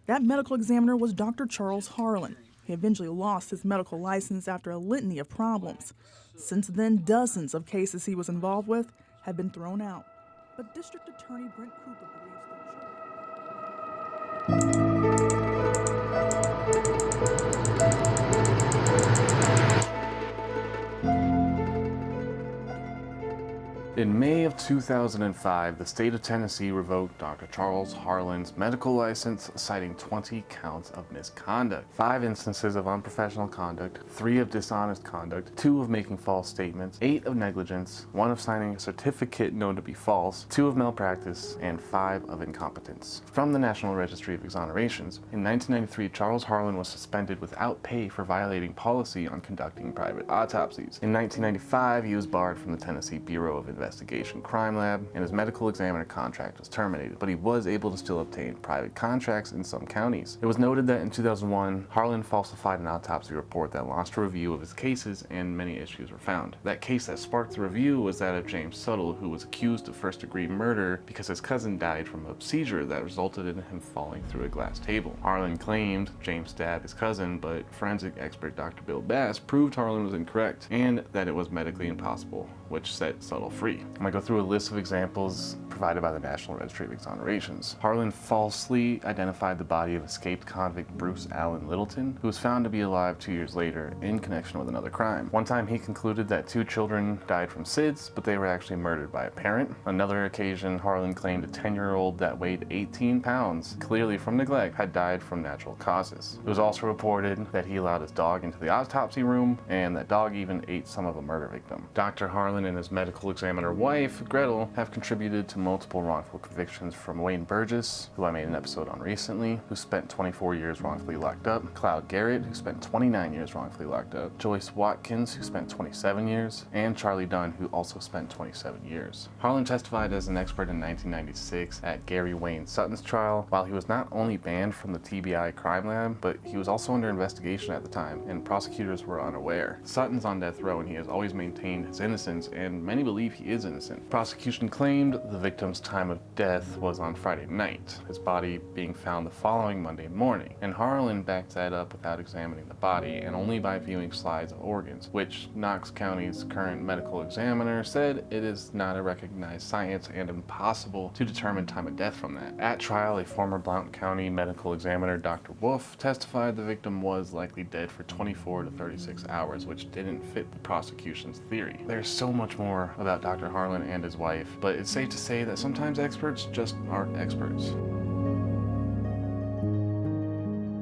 That medical examiner was Dr. Charles Harlan. He eventually lost his medical license after a litany of problems. Since then, dozens of cases he was involved with have been thrown out. But District Attorney Brent Cooper believes the jury... In May of 2005, the state of Tennessee revoked Dr. Charles Harlan's medical license, citing 20 counts of misconduct, 5 instances of unprofessional conduct, 3 of dishonest conduct, 2 of making false statements, 8 of negligence, 1 of signing a certificate known to be false, 2 of malpractice, and 5 of incompetence. From the National Registry of Exonerations, in 1993, Charles Harlan was suspended without pay for violating policy on conducting private autopsies. In 1995, he was barred from the Tennessee Bureau of Investigation Crime Lab, and his medical examiner contract was terminated, but he was able to still obtain private contracts in some counties. It was noted that in 2001, Harlan falsified an autopsy report that launched a review of his cases, and many issues were found. That case that sparked the review was that of James Suttle, who was accused of first-degree murder because his cousin died from a seizure that resulted in him falling through a glass table. Harlan claimed James stabbed his cousin, but forensic expert Dr. Bill Bass proved Harlan was incorrect, and that it was medically impossible, which set Suttle free. I'm going to go through a list of examples provided by the National Registry of Exonerations. Harlan falsely identified the body of escaped convict Bruce Allen Littleton, who was found to be alive 2 years later in connection with another crime. One time he concluded that 2 children died from SIDS, but they were actually murdered by a parent. Another occasion, Harlan claimed a 10-year-old that weighed 18 pounds, clearly from neglect, had died from natural causes. It was also reported that he allowed his dog into the autopsy room, and that dog even ate some of a murder victim. Dr. Harlan and his medical examiner wife, Gretel, have contributed to multiple wrongful convictions from Wayne Burgess, who I made an episode on recently, who spent 24 years wrongfully locked up, Cloud Garrett, who spent 29 years wrongfully locked up, Joyce Watkins, who spent 27 years, and Charlie Dunn, who also spent 27 years. Harlan testified as an expert in 1996 at Gary Wayne Sutton's trial. While he was not only banned from the TBI crime lab, but he was also under investigation at the time, and prosecutors were unaware. Sutton's on death row, and he has always maintained his innocence, and many believe he is innocent. Prosecution claimed the victim's time of death was on Friday night, his body being found the following Monday morning, and Harlan backed that up without examining the body and only by viewing slides of organs, which Knox County's current medical examiner said it is not a recognized science and impossible to determine time of death from that. At trial, a former Blount County medical examiner, Dr. Wolf, testified the victim was likely dead for 24 to 36 hours, which didn't fit the prosecution's theory. There's so much more about Dr. Harlan and his wife, but it's safe to say that sometimes experts just aren't experts.